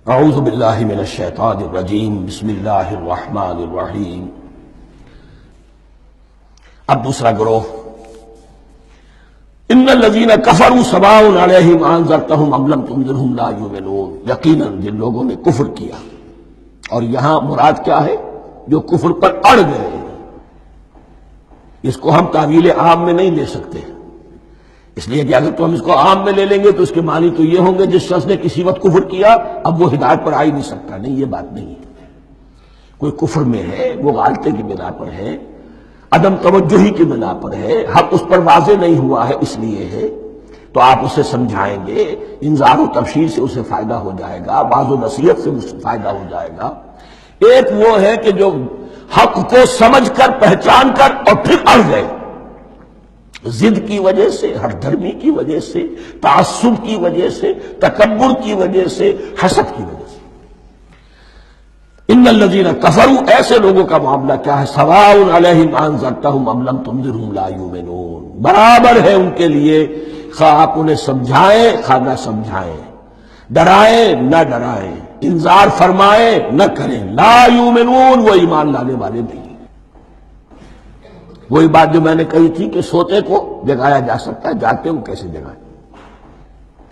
اعوذ باللہ من الشیطان الرجیم بسم اللہ الرحمن الرحیم۔ اب دوسرا گروہ، ان الذین کفروا سواء علیہم انذرتہم ام لم تنذرہم لا یؤمنون، یقیناً جن لوگوں نے کفر کیا، اور یہاں مراد کیا ہے؟ جو کفر پر اڑ گئے ہیں۔ اس کو ہم تعویل عام میں نہیں لے سکتے، اس لیے کہ اگر تو ہم اس کو عام میں لے لیں گے تو اس کے معنی تو یہ ہوں گے جس شخص نے کسی وقت کفر کیا اب وہ ہدایت پر آ ہی نہیں سکتا۔ نہیں، یہ بات نہیں ہے۔ کوئی کفر میں ہے، وہ غالطے کی بنا پر ہے، عدم توجہی کی بنا پر ہے، حق اس پر واضح نہیں ہوا ہے اس لیے ہے، تو آپ اسے سمجھائیں گے، انذار و تبشیر سے اسے فائدہ ہو جائے گا، واعظ و نصیحت سے اسے فائدہ ہو جائے گا۔ ایک وہ ہے کہ جو حق کو سمجھ کر پہچان کر اور پھر اڑ گئے، ضد کی وجہ سے، ہر دھرمی کی وجہ سے، تعصب کی وجہ سے، تکبر کی وجہ سے، حسد کی وجہ سے۔ ان الذین کفروا، ایسے لوگوں کا معاملہ کیا ہے؟ سواء علیہم انذرتہم ام لم تنذرہم لا یؤمنون، برابر ہے ان کے لیے، خواہ آپ انہیں سمجھائیں خواہ نہ سمجھائیں، ڈرائیں نہ ڈرائیں، انذار فرمائیں نہ کریں، لا یؤمنون، وہ ایمان لانے والے نہیں۔ وہی بات جو میں نے کہی تھی کہ سوتے کو جگایا جا سکتا ہے، جاگتے کو کیسے جگائیں؟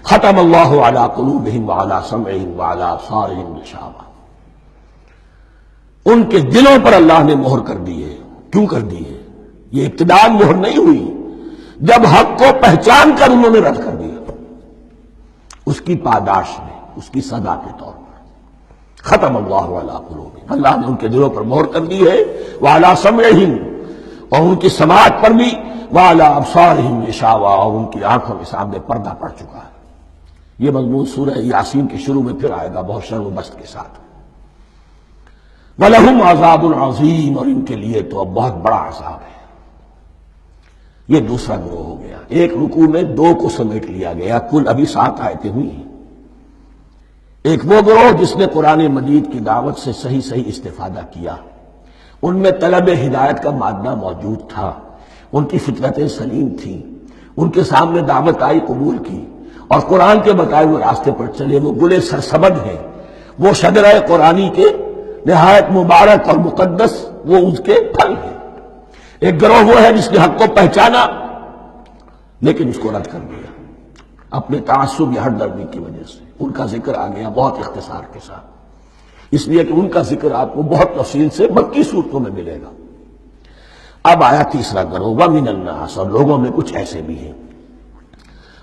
ختم اللہ علی قلوبہم وعلی سمعہم وعلی ابصارہم غشاوہ، ان کے دلوں پر اللہ نے مہر کر دی ہے۔ کیوں کر دی ہے؟ یہ ابتداء مہر نہیں ہوئی، جب حق کو پہچان کر انہوں نے رد کر دیا، اس کی پاداش میں، اس کی سزا کے طور پر۔ ختم اللہ علی قلوبہم، اللہ نے ان کے دلوں پر مہر کر دی ہے، وعلی سمعہم، اور ان کی سماعت پر بھی، وعلی ابصارہم غشاوہ، اور ان کی آنکھوں کے سامنے پردہ پڑ چکا ہے۔ یہ مضمون سورہ یاسین کے شروع میں پھر آئے گا بہت شرم و بست کے ساتھ۔ وَلَهُمْ عَذَابٌ عَظِيمٌ، اور ان کے لیے تو اب بہت بڑا عذاب ہے۔ یہ دوسرا گروہ ہو گیا، ایک رکوع میں دو کو سمیٹ لیا گیا، کل ابھی 7 آیتیں ہوئی ہیں۔ ایک وہ گروہ جس نے قرآن مجید کی دعوت سے صحیح صحیح استفادہ کیا، ان میں طلب ہدایت کا مادہ موجود تھا، ان کی فطرتیں سلیم تھیں، ان کے سامنے دعوت آئی، قبول کی، اور قرآن کے بتائے ہوئے راستے پر چلے۔ وہ گلے سرسبد ہیں، وہ شجرہ قرآنی کے نہایت مبارک اور مقدس، وہ اس کے پھل ہیں۔ ایک گروہ وہ ہے جس نے حق کو پہچانا لیکن اس کو رد کر دیا اپنے تعصب یا ہر درمی کی وجہ سے۔ ان کا ذکر آ گیا بہت اختصار کے ساتھ، اس لیے کہ ان کا ذکر آپ کو بہت تفصیل سے مکی صورتوں میں ملے گا۔ اب آیا تیسرا گروہ، وَمِنَ النَّاسِ، اور لوگوں میں کچھ ایسے بھی ہیں،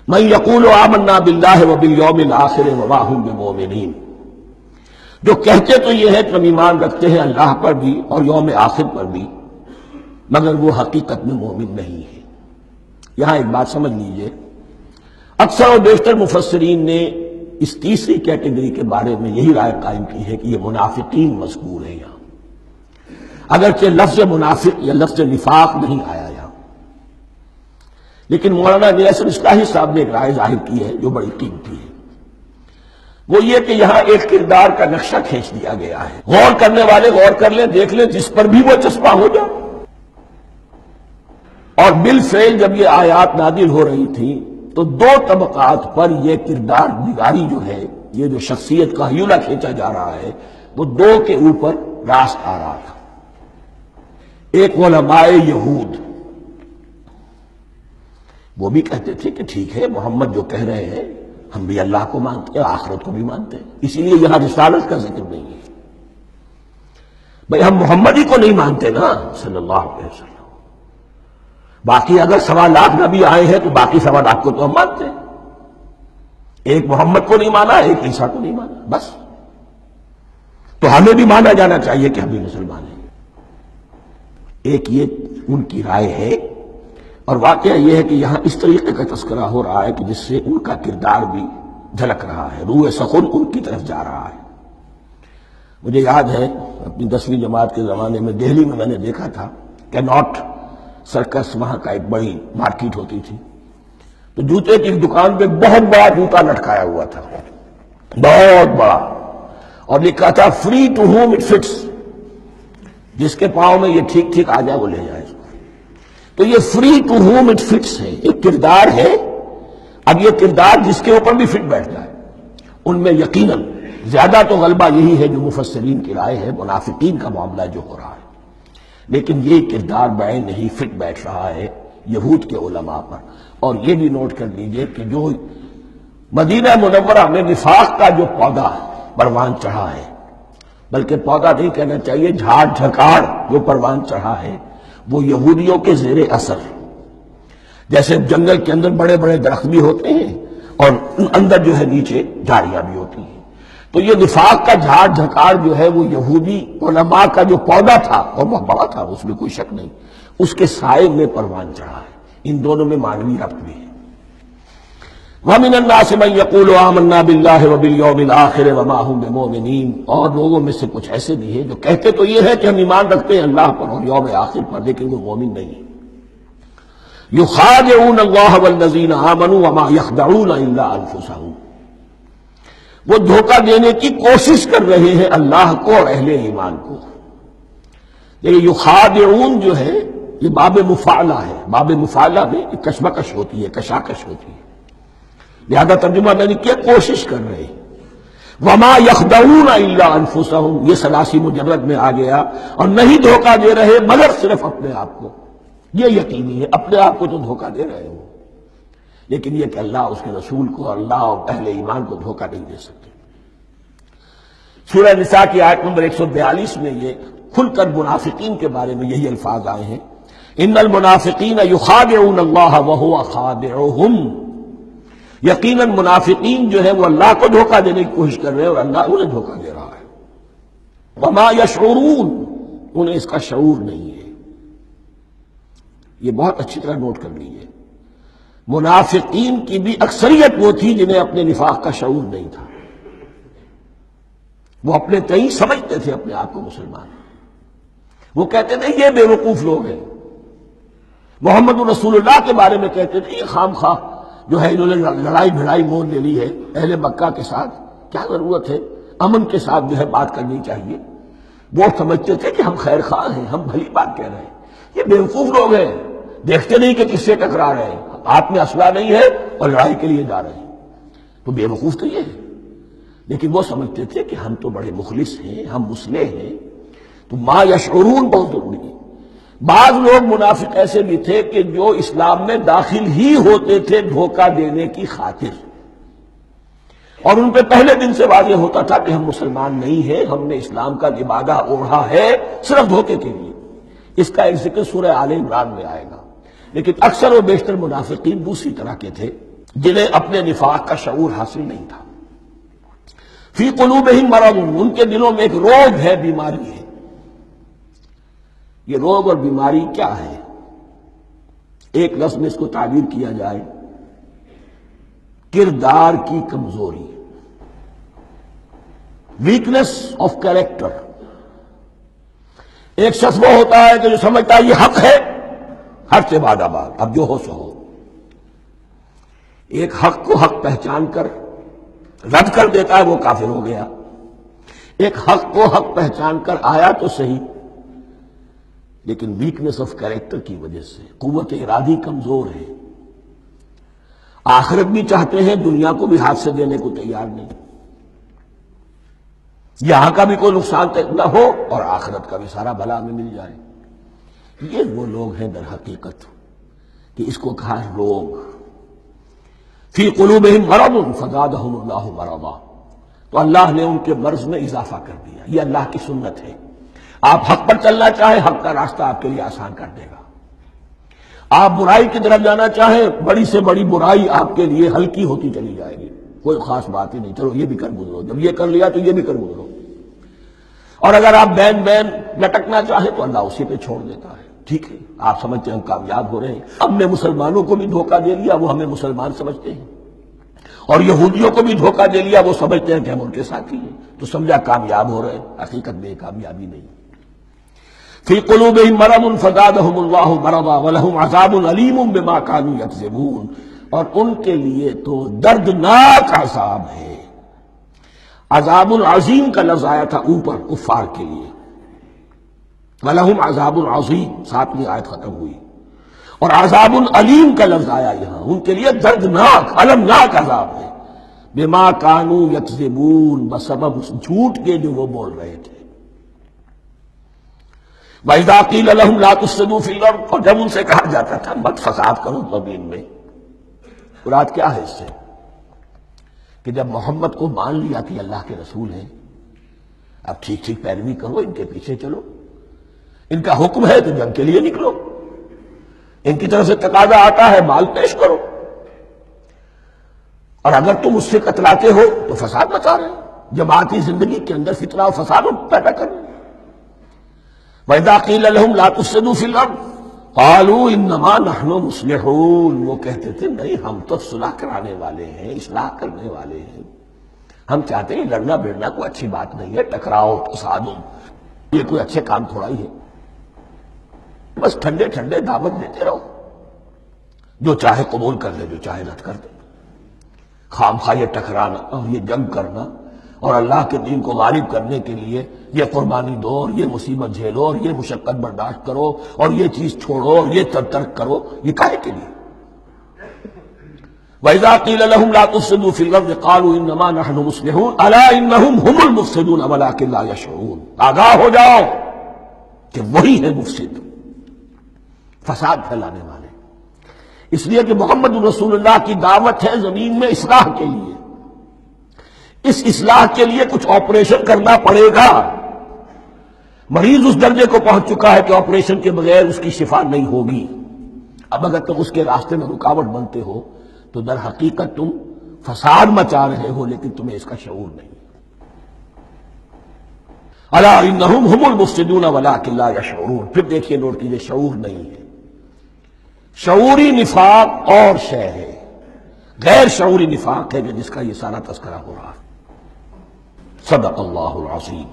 مَن يَقُولُ آمَنَّا بِاللَّهِ وَبِالْيَوْمِ الْآخِرِ وَمَا هُم بِمُؤْمِنِينَ، جو کہتے تو یہ ہے کہ ہم ایمان رکھتے ہیں اللہ پر بھی اور یوم آخر پر بھی، مگر وہ حقیقت میں مومن نہیں ہے۔ یہاں ایک بات سمجھ لیجئے، اکثر و بیشتر مفسرین نے اس تیسری کیٹیگری کے بارے میں یہی رائے قائم کی ہے کہ یہ منافقین مذکور ہیں یہاں، اگرچہ لفظ منافق یا لفظ نفاق نہیں آیا یہاں، لیکن مولانا نیاصر اصلاحی صاحب نے ایک رائے ظاہر کی ہے جو بڑی قیمتی ہے۔ وہ یہ کہ یہاں ایک کردار کا نقشہ کھینچ دیا گیا ہے، غور کرنے والے غور کر لیں، دیکھ لیں، جس پر بھی وہ چسپاں ہو جائے۔ اور بالفعل جب یہ آیات نازل ہو رہی تھی تو دو طبقات پر یہ کردار نگاری جو ہے، یہ جو شخصیت کا ہیولہ کھینچا جا رہا ہے، وہ دو کے اوپر راست آ رہا تھا۔ ایک علماء یہود، وہ بھی کہتے تھے کہ ٹھیک ہے، محمد جو کہہ رہے ہیں ہم بھی اللہ کو مانتے ہیں، آخرت کو بھی مانتے ہیں، اسی لیے یہاں رسالت کا ذکر نہیں ہے۔ بھئی ہم محمد ہی کو نہیں مانتے نا صلی اللہ علیہ وسلم، باقی اگر 1.25 نبی آئے ہیں تو باقی 1.25 کو تو ہم مانتے ہیں، ایک محمد کو نہیں مانا، ایک عیسیٰ کو نہیں مانا، بس۔ تو ہمیں بھی مانا جانا چاہیے کہ ہم بھی مسلمان ہیں۔ ایک یہ ان کی رائے ہے، اور واقعہ یہ ہے کہ یہاں اس طریقے کا تذکرہ ہو رہا ہے کہ جس سے ان کا کردار بھی جھلک رہا ہے، روح سخن ان کی طرف جا رہا ہے۔ مجھے یاد ہے اپنی 10ویں جماعت کے زمانے میں دہلی میں نے دیکھا تھا کہ ناٹ سرکس، وہاں کا ایک بڑی مارکیٹ ہوتی تھی، تو جوتے کی دکان پہ بہت بڑا جوتا لٹکایا ہوا تھا، بہت بڑا، اور لکھا تھا free to home it fits, جس کے پاؤں میں یہ ٹھیک ٹھیک آ جائے وہ لے جائے۔ تو یہ free to home it fits ہے، ایک کردار ہے۔ اب یہ کردار جس کے اوپر بھی فٹ بیٹھ جائے، ان میں یقیناً زیادہ تو غلبہ یہی ہے جو مفسرین کی رائے ہے، منافقین کا معاملہ جو ہو رہا ہے، لیکن یہ کردار بعین نہیں فٹ بیٹھ رہا ہے یہود کے علماء پر۔ اور یہ بھی نوٹ کر لیجئے کہ جو مدینہ منورہ میں نفاق کا جو پودا پروان چڑھا ہے، بلکہ پودا نہیں کہنا چاہیے، جھاڑ جھکاڑ جو پروان چڑھا ہے، وہ یہودیوں کے زیر اثر، جیسے جنگل کے اندر بڑے بڑے درخت بھی ہوتے ہیں اور اندر جو ہے نیچے جھاڑیاں بھی ہوتی ہیں، تو یہ نفاق کا جھاڑ جھکاڑ جو ہے وہ یہودی علماء کا جو پودا تھا، اور وہ بڑا تھا، اس میں کوئی شک نہیں، اس کے سائے میں پروان چڑھا ہے۔ ان دونوں میں معنوی ربط بھی ہے۔ وَمِنَ النَّاسِ مَن يَقُولُ آمَنَّا بِاللَّهِ وَبِالْيَوْمِ الْآخِرِ وَمَا هُم بِمُؤْمِنِينَ، اور لوگوں میں سے کچھ ایسے بھی ہیں جو کہتے تو یہ ہے کہ ہم ایمان رکھتے ہیں اللہ پر اور یوم آخر پر، لیکن وہ مومن نہیں ہیں۔ يُخَادِعُونَ اللَّهَ وَالَّذِينَ آمَنُوا وَمَا يَخْدَعُونَ إِلَّا أَنفُسَهُمْ، وہ دھوکہ دینے کی کوشش کر رہے ہیں اللہ کو اور اہل ایمان کو۔ یہ یخادعون جو ہے یہ باب مفعلہ ہے، باب مفعلہ میں کشمکش ہوتی ہے، کشاکش ہوتی ہے، لہذا ترجمہ میں نے کیا، کوشش کر رہے ہیں۔ وما یخدعون الا انفسهم، یہ ثلاثی مجرد میں آ گیا، اور نہیں دھوکہ دے رہے مگر صرف اپنے آپ کو۔ یہ یقینی ہے اپنے آپ کو تو دھوکہ دے رہے ہو، لیکن یہ کہ اللہ اس کے رسول کو، اللہ اور اہل ایمان کو دھوکہ نہیں دے سکتے۔ سورہ نساء کی آیت نمبر 142 میں یہ کھل کر منافقین کے بارے میں یہی الفاظ آئے ہیں، ان المنافقین یخادعون اللہ وہو خادعہم، یقیناً منافقین جو ہے وہ اللہ کو دھوکہ دینے کی کوشش کر رہے ہیں اور اللہ انہیں دھوکہ دے رہا ہے۔ وما یشعرون، انہیں اس کا شعور نہیں ہے۔ یہ بہت اچھی طرح نوٹ کر لیجیے، منافقین کی بھی اکثریت وہ تھی جنہیں اپنے نفاق کا شعور نہیں تھا، وہ اپنے تئیں سمجھتے تھے اپنے آپ کو مسلمان، وہ کہتے تھے یہ بے وقوف لوگ ہیں، محمد رسول اللہ کے بارے میں کہتے تھے یہ خام خواہ جو ہے انہوں نے لڑائی بھڑائی مول لے لی ہے اہل مکہ کے ساتھ، کیا ضرورت ہے، امن کے ساتھ جو ہے بات کرنی چاہیے۔ وہ سمجھتے تھے کہ ہم خیر خواہ ہیں، ہم بھلی بات کہہ رہے ہیں، یہ بے وقوف لوگ ہیں، دیکھتے نہیں کہ کس سے ٹکرا رہے ہیں، ہاتھ میں اسلحہ نہیں ہے اور لڑائی کے لیے جا رہے ہیں، تو بے وقوف تو یہ ہے۔ لیکن وہ سمجھتے تھے کہ ہم تو بڑے مخلص ہیں، ہم مسلح ہیں، تو ما یشعرون بہت ضروری ہے۔ بعض لوگ منافق ایسے بھی تھے کہ جو اسلام میں داخل ہی ہوتے تھے دھوکہ دینے کی خاطر، اور ان پہ پہلے دن سے واضح ہوتا تھا کہ ہم مسلمان نہیں ہیں، ہم نے اسلام کا لبادہ اوڑھا ہے صرف دھوکے کے لیے۔ اس کا ایک ذکر سورہ آل عمران میں آئے گا، لیکن اکثر و بیشتر منافقین دوسری طرح کے تھے جنہیں اپنے نفاق کا شعور حاصل نہیں تھا۔ فی قلوبہم مرض، ان کے دلوں میں ایک روگ ہے، بیماری ہے۔ یہ روگ اور بیماری کیا ہے؟ ایک لفظ میں اس کو تعبیر کیا جائے، کردار کی کمزوری، ویکنس آف کیریکٹر۔ ایک شخص وہ ہوتا ہے کہ جو سمجھتا ہے یہ حق ہے، حق سے بعد آباد، اب جو ہو سو ہو۔ ایک حق کو حق پہچان کر رد کر دیتا ہے، وہ کافر ہو گیا۔ ایک حق کو حق پہچان کر آیا تو صحیح، لیکن ویکنس آف کیریکٹر کی وجہ سے قوت ارادی کمزور ہے، آخرت بھی چاہتے ہیں، دنیا کو بھی ہاتھ سے دینے کو تیار نہیں، یہاں کا بھی کوئی نقصان نہ ہو اور آخرت کا بھی سارا بھلا ہمیں مل جائے۔ یہ وہ لوگ ہیں در حقیقت کہ اس کو کہا روگ۔ فی قلوبہم مرض فزادہم اللہ مرضا، تو اللہ نے ان کے مرض میں اضافہ کر دیا۔ یہ اللہ کی سنت ہے، آپ حق پر چلنا چاہیں حق کا راستہ آپ کے لیے آسان کر دے گا، آپ برائی کی طرف جانا چاہیں بڑی سے بڑی برائی آپ کے لیے ہلکی ہوتی چلی جائے گی، کوئی خاص بات ہی نہیں، چلو یہ بھی کر گزرو، جب یہ کر لیا تو یہ بھی کر گزرو۔ اور اگر آپ بین بین لٹکنا چاہیں تو اللہ اسی پہ چھوڑ دیتا ہے، ٹھیک ہے آپ سمجھتے ہیں ہم کامیاب ہو رہے ہیں، ہم نے مسلمانوں کو بھی دھوکہ دے لیا، وہ ہمیں مسلمان سمجھتے ہیں، اور یہودیوں کو بھی دھوکہ دے لیا، وہ سمجھتے ہیں کہ ہم ان کے ساتھی ہیں، تو سمجھا کامیاب ہو رہے ہیں، حقیقت میں کامیابی نہیں۔ فی قلوبہم مرض فزادہم اللہ مرضا ولہم عذاب علیم بما کانوا یکذبون، اور ان کے لیے تو دردناک عذاب ہے۔ عذاب العظیم کا لفظ آیا تھا اوپر کفار کے لیے، وَلَهُمْ عَذَابٌ عَظِيمٌ، 7ویں آیت ختم ہوئی، اور عذاب العلیم کا لفظ آیا یہاں، ان کے لیے دردناک المناک عذاب ہے۔ بما کانوا یکذبون، بسبب اس جھوٹ کے جو وہ بول رہے تھے۔ وَإِذَا قِيلَ لَهُمْ لَا تُفْسِدُوا فِي الْأَرْضِ، اور جب ان سے کہا جاتا تھا مت فساد کرو زمین میں، مراد کیا ہے اس سے؟ کہ جب محمد کو مان لیا کہ اللہ کے رسول ہیں، اب ٹھیک ٹھیک پیروی کرو، ان کے پیچھے چلو، ان کا حکم ہے تو جنگ کے لیے نکلو، ان کی طرف سے تقاضا آتا ہے مال پیش کرو، اور اگر تم اس سے کتراتے ہو تو فساد مچا رہے ہو، جماعتی زندگی کے اندر فتنہ و فساد پیدا کر رہے۔ وَإِذَا قِيلَ لَهُمْ لَا تُفْسِدُوا فِي الْأَرْضِ قَالُوا إِنَّمَا نَحْنُ مُصْلِحُونَ، وہ کہتے تھے نہیں ہم تو صلح کرانے والے ہیں، اصلاح کرنے والے ہیں، ہم چاہتے ہیں لڑنا بھیڑنا کوئی اچھی بات نہیں ہے، ٹکراؤ تصادم یہ کوئی اچھے کام تھوڑا ہی ہے، بس ٹھنڈے ٹھنڈے دعوت دیتے رہو، جو چاہے قبول کر لے جو چاہے رد کر دے، خام خواہ یہ ٹکرانا اور یہ جنگ کرنا اور اللہ کے دین کو غالب کرنے کے لیے یہ قربانی دو اور یہ مصیبت جھیلو اور یہ مشقت برداشت کرو اور یہ چیز چھوڑو اور یہ ترک کرو، یہ کاہے کے لیے؟ وَإِذَا قِيلَ لَهُمْ لَا تُفْسِدُوا فِي الْأَرْضِ قَالُوا إِنَّمَا نَحْنُ مُصْلِحُونَ أَلَا إِنَّهُمْ هُمُ الْمُفْسِدُونَ وَلَٰكِن لَا يَشْعُرُونَ، آگاہ ہو جاؤ کہ وہی ہے مفسد، فساد پھیلانے والے، اس لیے کہ محمد رسول اللہ کی دعوت ہے زمین میں اصلاح کے لیے، اس اصلاح کے لیے کچھ آپریشن کرنا پڑے گا، مریض اس درجے کو پہنچ چکا ہے کہ آپریشن کے بغیر اس کی شفا نہیں ہوگی، اب اگر تم اس کے راستے میں رکاوٹ بنتے ہو تو در حقیقت تم فساد مچا رہے ہو لیکن تمہیں اس کا شعور نہیں۔ الا انہم هم المفسدون ولکن لا یشعرون، پھر دیکھیے نوٹ کیجیے شعور نہیں ہے، شعوری نفاق اور شے ہے، غیر شعوری نفاق ہے کہ جس کا یہ سارا تذکرہ ہو رہا ہے۔ صدق اللہ العظیم۔